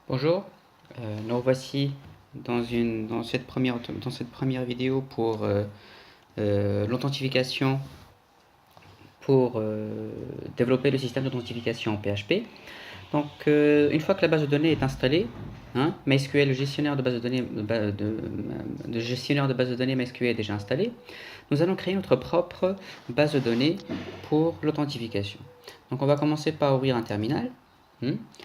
Bonjour, nous voici dans cette première vidéo pour l'authentification, pour développer le système d'authentification en PHP. Donc, une fois que la base de données est installée, hein, MySQL, le gestionnaire de base de données, de gestionnaire de base de données MySQL est déjà installé, nous allons créer notre propre base de données pour l'authentification. Donc, on va commencer par ouvrir un terminal.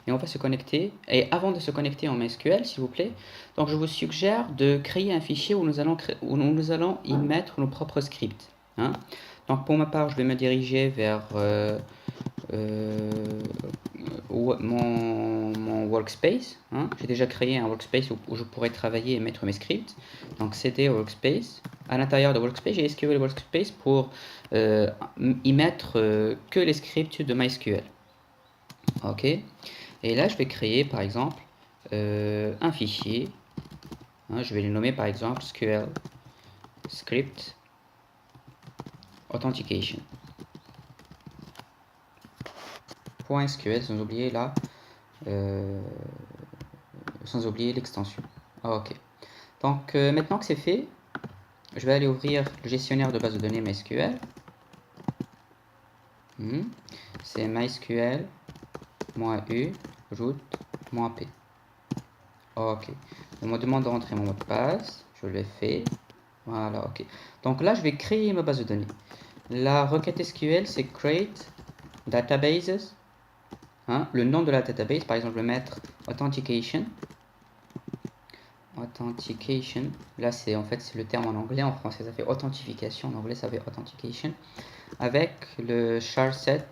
Et on va se connecter. Et avant de se connecter en MySQL, s'il vous plaît, donc je vous suggère de créer un fichier où nous allons y mettre nos propres scripts. Hein. Donc pour ma part, je vais me diriger vers euh, mon workspace. Hein. J'ai déjà créé un workspace où je pourrais travailler et mettre mes scripts. Donc cd workspace. À l'intérieur de workspace, j'ai SQL workspace pour y mettre que les scripts de MySQL. Ok. Et là, je vais créer par exemple un fichier. Hein, je vais le nommer par exemple SQL script authentication. .sql sans oublier là, sans oublier l'extension. Ok. Donc maintenant que c'est fait, je vais aller ouvrir le gestionnaire de base de données MySQL. C'est MySQL -u root -p. Ok. On me demande de rentrer mon mot de passe. Je l'ai fait. Voilà, ok. Donc là, je vais créer ma base de données. La requête SQL, c'est create databases. Hein, le nom de la database, par exemple, je vais mettre authentication. Authentication. Là, c'est en fait c'est le terme en anglais. En français, ça fait authentification. En anglais, ça fait authentication. Avec le char set.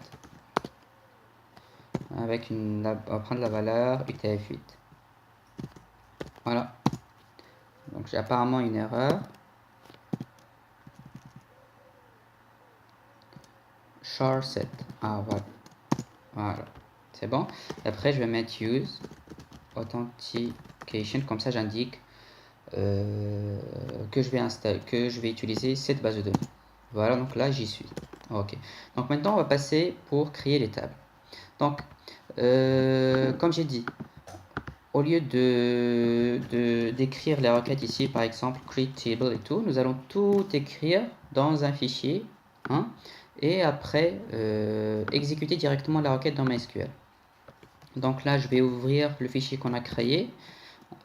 Avec on va prendre la valeur UTF-8. Voilà. Donc j'ai apparemment une erreur. Char set. Ah voilà. Voilà. C'est bon. Après je vais mettre use authentication. Comme ça j'indique que je vais utiliser cette base de données. Voilà, donc là j'y suis. Ok. Donc maintenant on va passer pour créer les tables. Donc comme j'ai dit, au lieu d'écrire les requêtes ici, par exemple create table et tout, nous allons tout écrire dans un fichier, hein, et après exécuter directement la requête dans MySQL. Donc là, je vais ouvrir le fichier qu'on a créé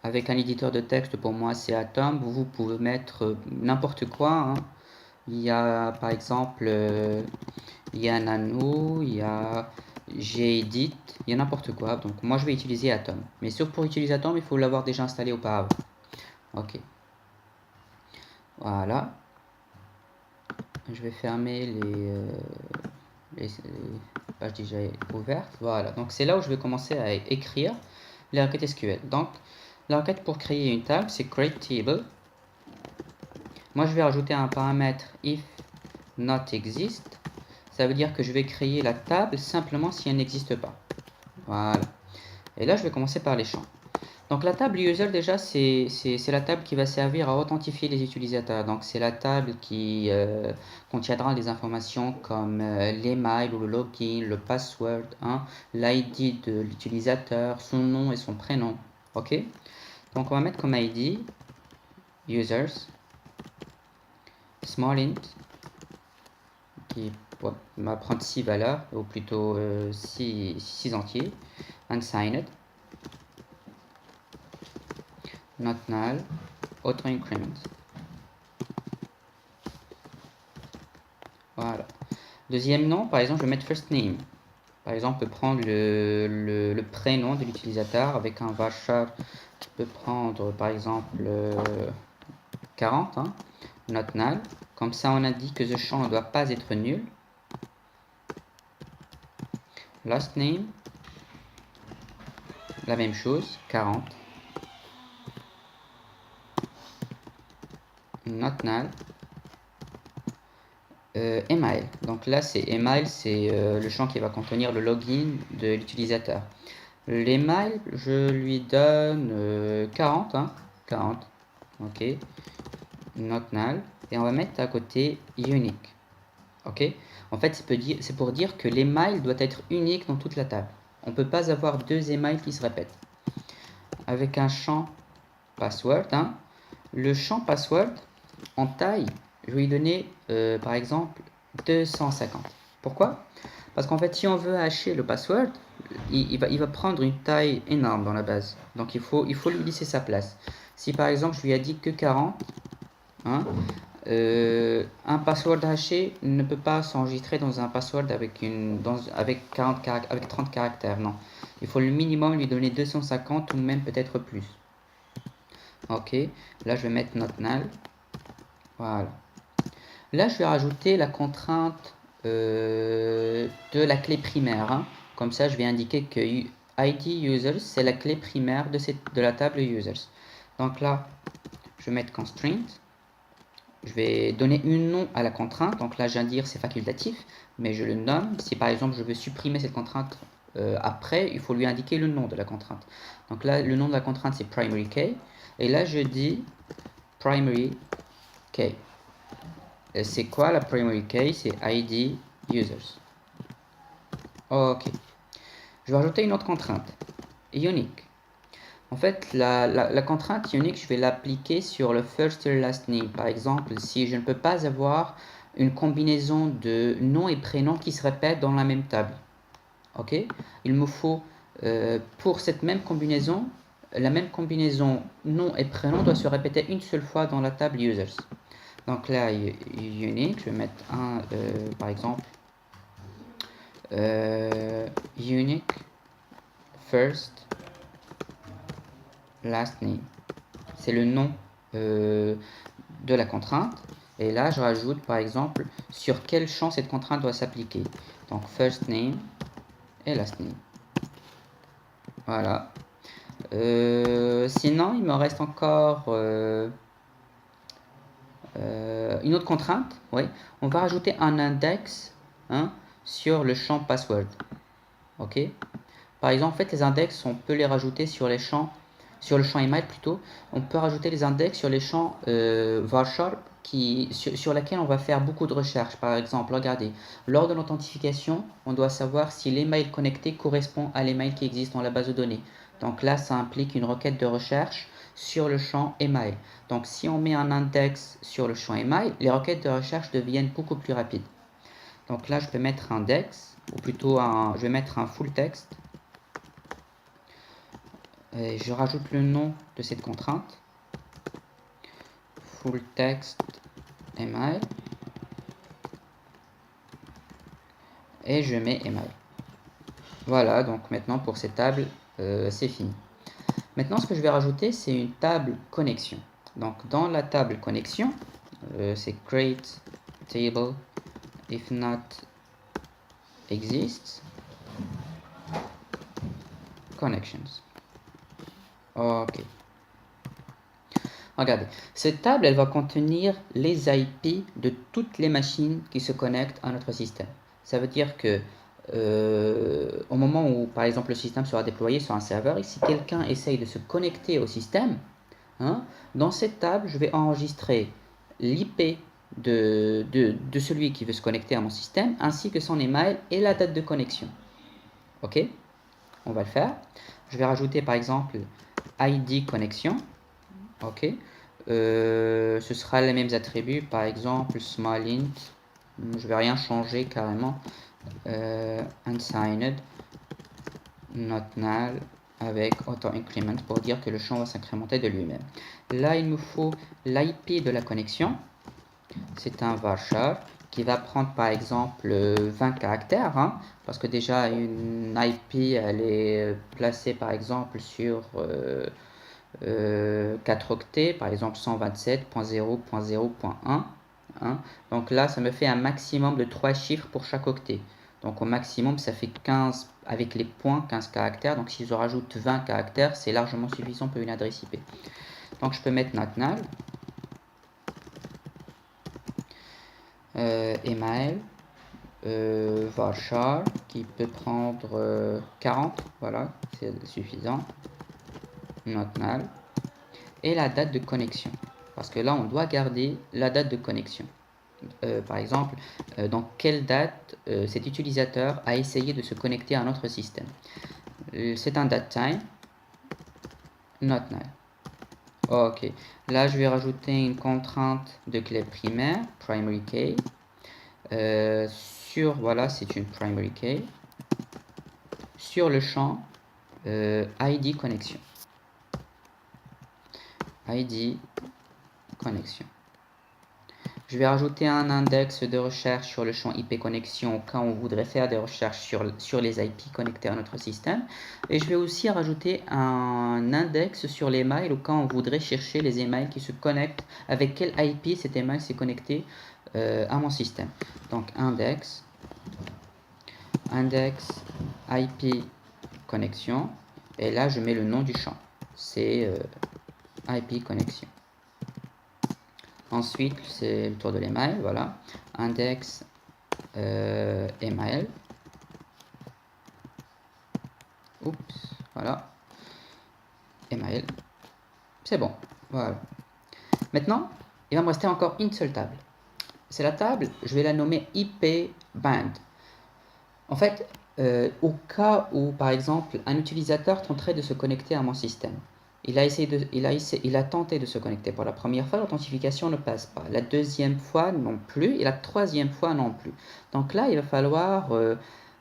avec un éditeur de texte. Pour moi, c'est Atom. Vous pouvez mettre n'importe quoi. Hein. Il y a par exemple, il y a Nano, il y a Gedit, il y a n'importe quoi. Donc moi, je vais utiliser Atom. Mais sûr, pour utiliser Atom, il faut l'avoir déjà installé auparavant. Ok. Voilà. Je vais fermer les pages déjà ouvertes. Voilà. Donc c'est là où je vais commencer à écrire les requêtes SQL. Donc la requête pour créer une table, c'est create table. Moi, je vais rajouter un paramètre if not exist. Ça veut dire que je vais créer la table simplement si elle n'existe pas. Voilà. Et là, je vais commencer par les champs. Donc la table user, déjà, c'est la table qui va servir à authentifier les utilisateurs. Donc c'est la table qui contiendra des informations comme l'email ou le login, le password, hein, l'ID de l'utilisateur, son nom et son prénom. Ok. Donc on va mettre comme ID users small int qui va prendre 6 valeurs, ou plutôt 6 entiers, unsigned, not null, auto increment. Voilà. Deuxième nom, par exemple, je vais mettre first name. Par exemple, on peut prendre le prénom de l'utilisateur avec un varchar qui peut prendre, par exemple, 40, hein, not null. Comme ça, on a dit que ce champ ne doit pas être nul. Last name, la même chose, 40. Not null. Email. Donc là, c'est email, c'est le champ qui va contenir le login de l'utilisateur. L'email, je lui donne 40, hein, 40. Ok. Not null. Et on va mettre à côté unique. Ok. En fait, c'est pour dire que l'email doit être unique dans toute la table. On ne peut pas avoir deux emails qui se répètent. avec un champ password. Hein. Le champ password, en taille, je vais lui donner, par exemple, 250. Pourquoi? Parce qu'en fait, si on veut hacher le password, il va prendre une taille énorme dans la base. Donc, il faut lui laisser sa place. Si, par exemple, je lui ai dit que 40, hein, un password haché ne peut pas s'enregistrer dans un password avec 30 caractères. Non. Il faut le minimum lui donner 250 ou même peut-être plus. Ok. Là, je vais mettre not null. Voilà. Là, je vais rajouter la contrainte de la clé primaire. Hein. Comme ça, je vais indiquer que ID users, c'est la clé primaire de la table users. Donc là, je vais mettre constraint. Je vais donner un nom à la contrainte. Donc là, je viens de dire c'est facultatif, mais je le nomme. Si par exemple, je veux supprimer cette contrainte après, il faut lui indiquer le nom de la contrainte. Donc là, le nom de la contrainte, c'est primary key. Et là, je dis primary key. C'est quoi la primary key? C'est ID users. Ok. Je vais rajouter une autre contrainte. Unique. En fait, la contrainte unique, je vais l'appliquer sur le first et last name. Par exemple, si je ne peux pas avoir une combinaison de nom et prénom qui se répètent dans la même table. Ok? Il me faut, pour cette même combinaison, la même combinaison nom et prénom doit se répéter une seule fois dans la table users. Donc là, unique, je vais mettre un, par exemple, unique first last name. C'est le nom de la contrainte. Et là, je rajoute par exemple sur quel champ cette contrainte doit s'appliquer. Donc first name et last name. Voilà. Sinon, il me reste encore une autre contrainte. Oui. On va rajouter un index, hein, sur le champ password. Ok. Par exemple, en fait, les index, on peut les rajouter sur les champs, sur le champ email plutôt. On peut rajouter les index sur les champs varchar sur lesquels on va faire beaucoup de recherches. Par exemple, regardez, lors de l'authentification, on doit savoir si l'email connecté correspond à l'email qui existe dans la base de données. Donc là, ça implique une requête de recherche sur le champ email. Donc si on met un index sur le champ email, les requêtes de recherche deviennent beaucoup plus rapides. Donc là, je peux mettre index, ou plutôt je vais mettre un full text. Et je rajoute le nom de cette contrainte. Full text email. Et je mets email. Voilà, donc maintenant pour cette table, c'est fini. Maintenant, ce que je vais rajouter, c'est une table connexion. Donc dans la table connexion, c'est create table if not exists connections. Ok. Regardez, cette table, elle va contenir les IP de toutes les machines qui se connectent à notre système. Ça veut dire que au moment où, par exemple, le système sera déployé sur un serveur, et si quelqu'un essaye de se connecter au système, hein, dans cette table, je vais enregistrer l'IP de celui qui veut se connecter à mon système, ainsi que son email et la date de connexion. Ok? On va le faire. Je vais rajouter, par exemple, ID connexion. Ok. Ce sera les mêmes attributs, par exemple small int, je vais rien changer carrément, unsigned, not null, avec auto increment pour dire que le champ va s'incrémenter de lui-même. Là, il nous faut l'IP de la connexion, c'est un varchar qui va prendre par exemple 20 caractères, hein, parce que déjà une IP elle est placée par exemple sur 4 octets, par exemple 127.0.0.1. Hein. Donc là, ça me fait un maximum de 3 chiffres pour chaque octet. Donc au maximum, ça fait 15 avec les points, 15 caractères. Donc si je rajoute 20 caractères, c'est largement suffisant pour une adresse IP. Donc je peux mettre not null, email, varchar, qui peut prendre 40, voilà, c'est suffisant. Not null. Et la date de connexion. Parce que là, on doit garder la date de connexion. Par exemple, dans quelle date cet utilisateur a essayé de se connecter à notre système. C'est un datetime. not null. Ok, là je vais rajouter une contrainte de clé primaire, primary key, sur, voilà, c'est une primary key, sur le champ ID connexion. ID connexion. Je vais rajouter un index de recherche sur le champ IP connexion au cas où on voudrait faire des recherches sur les IP connectés à notre système. Et je vais aussi rajouter un index sur les mails au cas où on voudrait chercher les emails qui se connectent, avec quel IP cet email s'est connecté à mon système. Donc index IP connexion. Et là, je mets le nom du champ. C'est IP connexion. Ensuite, c'est le tour de l'email, voilà. Index email. Oups, voilà. Email. C'est bon, voilà. Maintenant, il va me rester encore une seule table. C'est la table, je vais la nommer IP band. En fait, au cas où, par exemple, un utilisateur tenterait de se connecter à mon système, il a tenté de se connecter pour la première fois, l'authentification ne passe pas. La deuxième fois non plus et la troisième fois non plus. Donc là, il va falloir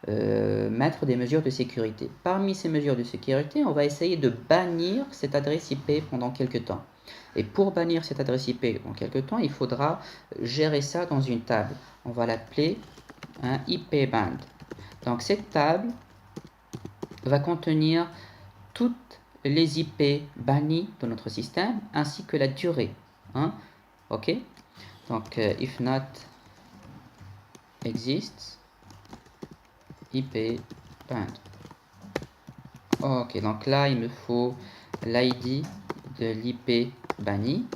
mettre des mesures de sécurité. Parmi ces mesures de sécurité, on va essayer de bannir cette adresse IP pendant quelques temps. Et pour bannir cette adresse IP pendant quelques temps, il faudra gérer ça dans une table. On va l'appeler un IP band. Donc cette table va contenir toutes les IP bannies de notre système ainsi que la durée. Hein? Ok. Donc if not exists IP band. Ok, donc là il me faut l'ID de l'IP banni.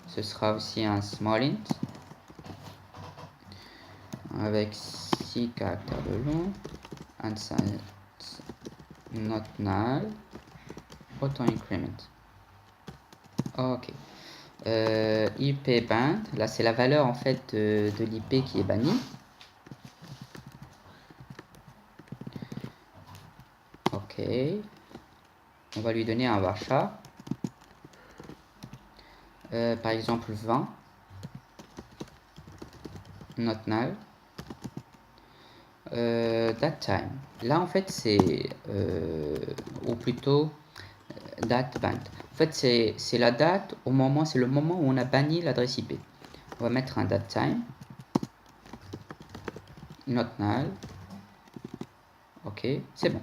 Ce sera aussi un small int avec 6 caractères de long. And size not null. Auto increment. Ok. IP band, là c'est la valeur en fait de l'IP qui est bannie. Ok. On va lui donner un varchar. Par exemple 20. Not null. That time. Là en fait c'est ou plutôt date band. En fait c'est la date au moment, c'est le moment où on a banni l'adresse IP. On va mettre un date time. Not null. Ok, c'est bon.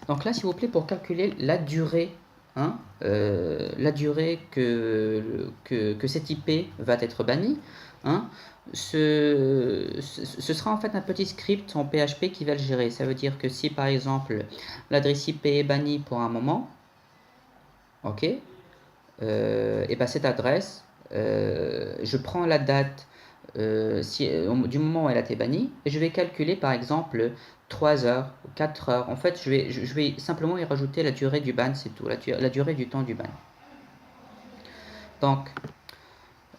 Donc là, s'il vous plaît, pour calculer la durée, hein, la durée que cette IP va être bannie, hein, ce sera en fait un petit script en PHP qui va le gérer. Ça veut dire que si par exemple l'adresse IP est bannie pour un moment, ok, et ben cette adresse, je prends la date du moment où elle a été bannie, et je vais calculer par exemple 3 heures, 4 heures. En fait, je vais simplement y rajouter la durée du ban, c'est tout, la durée du temps du ban. Donc,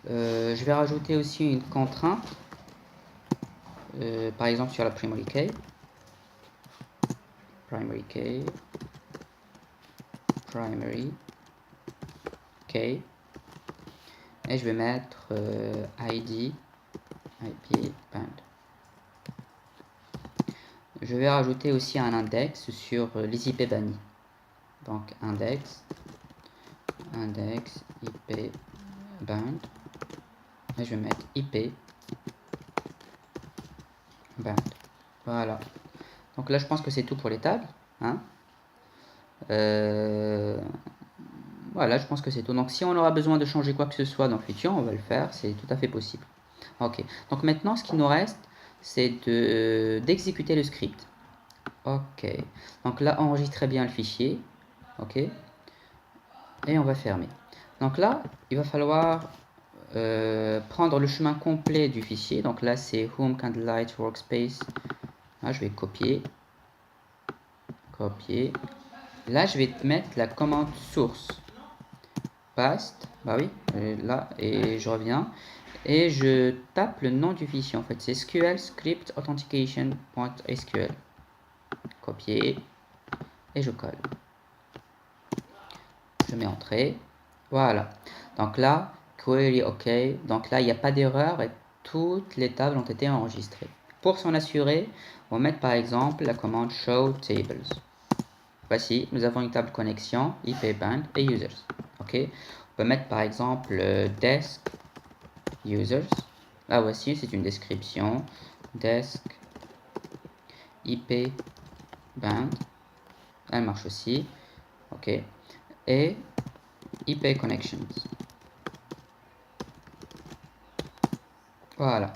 je vais rajouter aussi une contrainte, par exemple sur la primary key. Primary key. Primary key. Et je vais mettre ID IP band. Je vais rajouter aussi un index sur les IP bannis. Donc index IP band. Et je vais mettre IP band. Voilà. Donc là, je pense que c'est tout pour les tables. Hein. Voilà, je pense que c'est tout. Donc si on aura besoin de changer quoi que ce soit dans le futur, on va le faire. C'est tout à fait possible. Ok. Donc maintenant, ce qui nous reste, c'est d'exécuter le script. Ok. Donc là, enregistrez bien le fichier. Ok. Et on va fermer. Donc là, il va falloir prendre le chemin complet du fichier. Donc là, c'est home candlelight workspace. Là, je vais copier. Copier. Là, je vais mettre la commande source. Paste. Bah oui. Là, et je reviens. Et je tape le nom du fichier. En fait, c'est SQL script authentication.sql. Copier. Et je colle. Je mets entrée. Voilà. Donc là, query OK. Donc là, il n'y a pas d'erreur et toutes les tables ont été enregistrées. Pour s'en assurer, on va mettre par exemple la commande show tables. Voici, nous avons une table connexion, IP band et users. OK. On peut mettre par exemple desk users. Là voici, c'est une description. Desk IP band. Elle marche aussi. OK. Et IP connections. Voilà.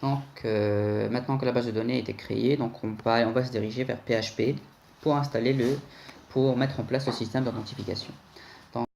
Donc maintenant que la base de données a été créée, donc on va se diriger vers PHP pour mettre en place le système d'authentification.